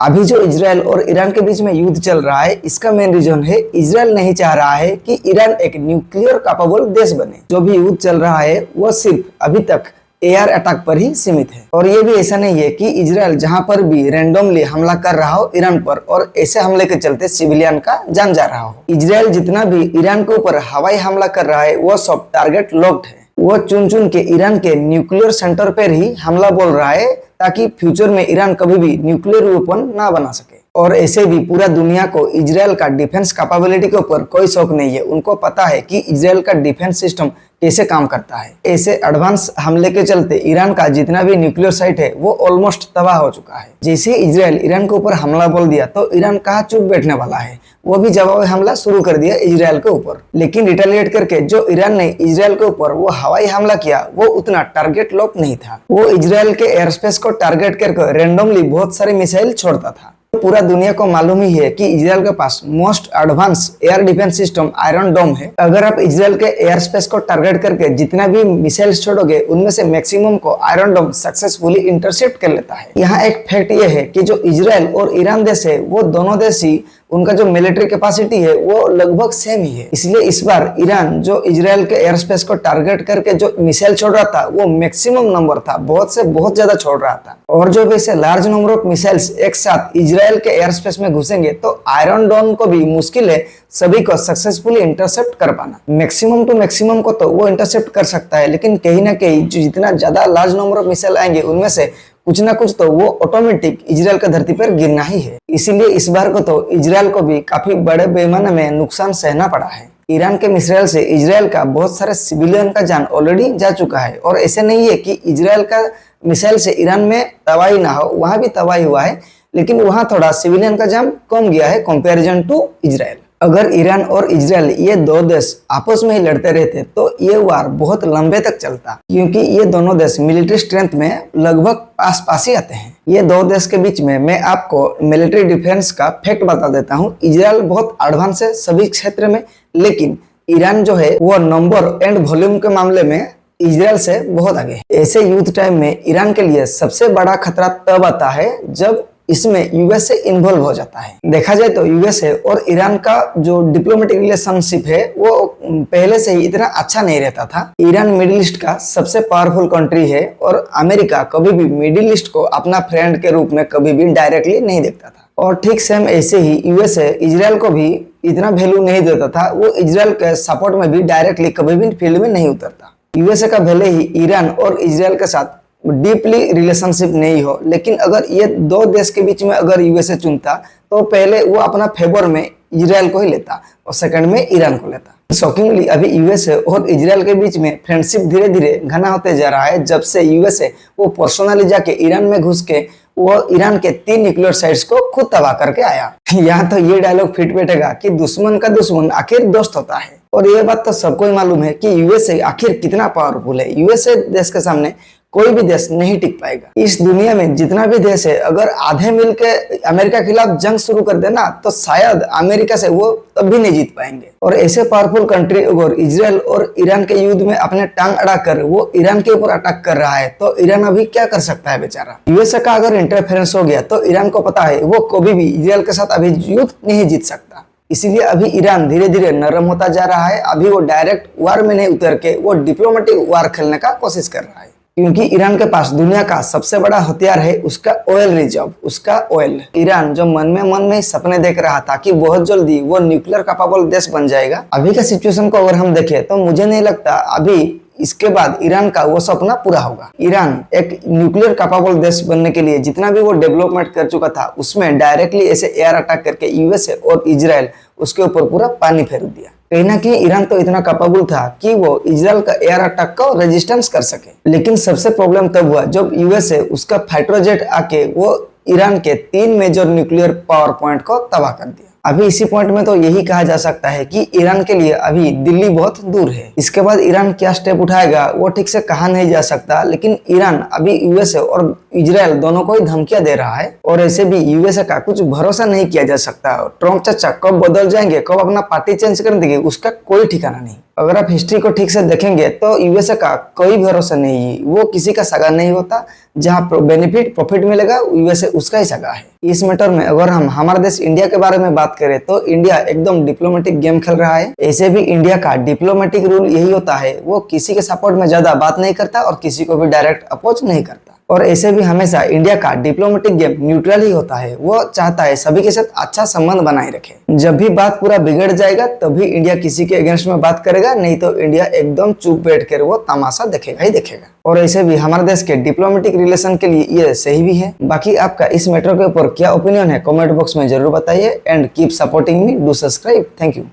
अभी जो इजराइल और ईरान के बीच में युद्ध चल रहा है, इसका मेन रीजन है इजराइल नहीं चाह रहा है कि ईरान एक न्यूक्लियर कैपेबल देश बने। जो भी युद्ध चल रहा है वो सिर्फ अभी तक एयर अटैक पर ही सीमित है। और ये भी ऐसा नहीं है कि इजराइल जहां पर भी रैंडमली हमला कर रहा हो ईरान पर और ऐसे हमले के चलते सिविलियन का जान जा रहा हो। इजराइल जितना भी ईरान के ऊपर हवाई हमला कर रहा है वो सब टारगेट लॉक्ड है। वो चुन चुन के ईरान के न्यूक्लियर सेंटर पर ही हमला बोल रहा है ताकि फ्यूचर में ईरान कभी भी न्यूक्लियर वेपन ना बना सके। और ऐसे भी पूरा दुनिया को इजराइल का डिफेंस कैपेबिलिटी के ऊपर कोई शौक नहीं है। उनको पता है कि इजराइल का डिफेंस सिस्टम कैसे काम करता है। ऐसे एडवांस हमले के चलते ईरान का जितना भी न्यूक्लियर साइट है वो ऑलमोस्ट तबाह हो चुका है। जैसे इजराइल ईरान के ऊपर हमला बोल दिया तो ईरान कहाँ चुप बैठने वाला है, वो भी जवाब हमला शुरू कर दिया इजराइल के ऊपर। लेकिन रिटेलिएट करके जो ईरान ने इजराइल के ऊपर वो हवाई हमला किया वो उतना टारगेट लॉक नहीं था। वो इजराइल के एयर स्पेस को टारगेट करके रैंडमली बहुत सारे मिसाइल छोड़ता था। पूरा दुनिया को मालूम ही है कि इजराइल के पास most advance air defence system Iron Dome है। अगर आप इजराइल के एयर स्पेस को टारगेट करके जितना भी मिसाइल्स छोड़ोगे उनमें से मैक्सिमम को आयरन डोम सक्सेसफुली इंटरसेप्ट कर लेता है। यहाँ एक फैक्ट ये है कि जो इजराइल और ईरान देश है वो दोनों देश ही उनका जो मिलिट्री कैपेसिटी है वो लगभग सेम ही है। इसलिए इस बार ईरान जो इजराइल के एयर स्पेस को टारगेट करके जो मिसाइल छोड़ रहा था वो मैक्सिमम नंबर था, बहुत से बहुत ज्यादा छोड़ रहा था। और जो वैसे लार्ज नंबर ऑफ मिसाइल्स एक साथ इजराइल के एयर स्पेस में घुसेंगे तो आयरन डोम को भी मुश्किल है सभी को सक्सेसफुली इंटरसेप्ट कर पाना। मैक्सिमम टू मैक्सिमम को तो वो इंटरसेप्ट कर सकता है, लेकिन कहीं ना कहीं जितना ज्यादा लार्ज नंबर ऑफ मिसाइल आएंगे उनमें से कुछ ना कुछ तो वो ऑटोमेटिक इजराइल का धरती पर गिरना ही है। इसीलिए इस बार को तो इजराइल को भी काफी बड़े पैमाने में नुकसान सहना पड़ा है। ईरान के मिसाइल से इजराइल का बहुत सारे सिविलियन का जान ऑलरेडी जा चुका है। और ऐसे नहीं है कि इजराइल का मिसाइल से ईरान में तबाही ना हो, वहां भी तबाही हुआ है, लेकिन वहां थोड़ा सिविलियन का जान कम गया है कंपैरिजन टू इजराइल। अगर ईरान और इजराइल ये दो देश आपस में ही लड़ते रहते तो ये वार बहुत लंबे तक चलता, क्योंकि ये दोनों देश मिलिट्री स्ट्रेंथ में लगभग पास पास ही आते हैं। ये दो देश के बीच में मैं आपको मिलिट्री डिफेंस का फैक्ट बता देता हूँ। इजराइल बहुत एडवांस है सभी क्षेत्र में, लेकिन ईरान जो है वो नंबर एंड वॉल्यूम के मामले में इजराइल से बहुत आगे है। ऐसे युद्ध टाइम में ईरान के लिए सबसे बड़ा खतरा तब आता है जब इसमें यूएसए इन्वॉल्व हो जाता है। देखा जाए तो यूएसए और ईरान का जो डिप्लोमेटिक रिलेशनशिप है वो पहले से ही इतना अच्छा नहीं रहता था। ईरान मिडिल ईस्ट का सबसे पावरफुल कंट्री है और अमेरिका कभी भी मिडिल ईस्ट को अपना फ्रेंड के रूप में कभी भी डायरेक्टली नहीं देखता था। और ठीक सेम ऐसे ही यूएसए इजराइल को भी इतना वैल्यू नहीं देता था। वो इजराइल के सपोर्ट में भी डायरेक्टली कभी भी फील्ड में नहीं उतरता। यूएसए का भले ही ईरान और इजराइल के साथ डीपली रिलेशनशिप नहीं हो, लेकिन अगर ये दो देश के बीच में अगर यूएसए चुनता तो पहले वो अपना फेवर में इजराइल को ही लेता और सेकंड में ईरान को लेता। शॉकिंगली अभी यूएसए और इजराइल के बीच में फ्रेंडशिप धीरे धीरे घना होते जा रहा है जब से यूएसए वो पर्सनली जाके ईरान में घुस के वो ईरान के 3 न्यूक्लियर साइट्स को खुद तबाह करके आया। यहाँ तो ये डायलॉग फिट बैठेगा कि दुश्मन का दुश्मन आखिर दोस्त होता है। और ये बात तो सबको ही मालूम है कि यूएसए आखिर कितना पावरफुल है। यूएसए देश के सामने कोई भी देश नहीं टिक पाएगा। इस दुनिया में जितना भी देश है अगर आधे मिलके अमेरिका के खिलाफ जंग शुरू कर देना तो शायद अमेरिका से वो तब भी नहीं जीत पाएंगे। और ऐसे पावरफुल कंट्री अगर इजराइल और ईरान के युद्ध में अपने टांग अड़ा कर वो ईरान के ऊपर अटैक कर रहा है तो ईरान अभी क्या कर सकता है बेचारा। यूएसए का अगर इंटरफेरेंस हो गया तो ईरान को पता है वो कभी भी इजराइल के साथ अभी युद्ध नहीं जीत सकता। इसीलिए अभी ईरान धीरे धीरे नरम होता जा रहा है। अभी वो डायरेक्ट वार में नहीं उतर के वो डिप्लोमेटिक वार खेलने का कोशिश कर रहा है, क्योंकि ईरान के पास दुनिया का सबसे बड़ा हथियार है उसका ऑयल रिजर्व, उसका ऑयल। ईरान जो मन में ही सपने देख रहा था कि बहुत जल्दी वो न्यूक्लियर कैपेबल देश बन जाएगा, अभी का सिचुएशन को अगर हम देखें तो मुझे नहीं लगता अभी इसके बाद ईरान का वो सपना पूरा होगा। ईरान एक न्यूक्लियर कैपेबल देश बनने के लिए जितना भी वो डेवलपमेंट कर चुका था उसमें डायरेक्टली ऐसे एयर अटैक करके यूएसए और इजराइल उसके ऊपर पूरा पानी फेर दिया। कहीं ना कहीं ईरान तो इतना कैपेबल था कि वो इजराइल का एयर अटैक को रेजिस्टेंस कर सके। लेकिन सबसे प्रॉब्लम तब हुआ जब यूएसए उसका फाइटर जेट आके वो ईरान के 3 मेजर न्यूक्लियर पावर पॉइंट को तबाह कर दिया। अभी इसी पॉइंट में तो यही कहा जा सकता है कि ईरान के लिए अभी दिल्ली बहुत दूर है। इसके बाद ईरान क्या स्टेप उठाएगा वो ठीक से कहा नहीं जा सकता, लेकिन ईरान अभी यूएसए और इजराइल दोनों को ही धमकियां दे रहा है। और ऐसे भी यूएसए का कुछ भरोसा नहीं किया जा सकता। ट्रम्प चाचा कब बदल जाएंगे, कब अपना पार्टी चेंज कर देंगे, उसका कोई ठिकाना नहीं। अगर आप हिस्ट्री को ठीक से देखेंगे तो यूएसए का कोई भरोसा नहीं है, वो किसी का सगा नहीं होता। जहाँ बेनिफिट प्रॉफिट मिलेगा यूएसए उसका ही सगा है। इस मैटर में अगर हम हमारे देश इंडिया के बारे में बात करें तो इंडिया एकदम डिप्लोमेटिक गेम खेल रहा है। ऐसे भी इंडिया का डिप्लोमेटिक रूल यही होता है, वो किसी के सपोर्ट में ज्यादा बात नहीं करता और किसी को भी डायरेक्ट अप्रोच नहीं करता। और ऐसे भी हमेशा इंडिया का डिप्लोमेटिक गेम न्यूट्रल ही होता है, वो चाहता है सभी के साथ अच्छा संबंध बनाए रखे। जब भी बात पूरा बिगड़ जाएगा तभी इंडिया किसी के अगेंस्ट में बात करेगा, नहीं तो इंडिया एकदम चुप बैठ कर वो तमाशा देखेगा ही देखेगा। और ऐसे भी हमारे देश के डिप्लोमेटिक रिलेशन के लिए ये सही भी है। बाकी आपका इस मैटर के ऊपर क्या ओपिनियन है कमेंट बॉक्स में जरूर बताइए। And keep supporting me, do subscribe. Thank you.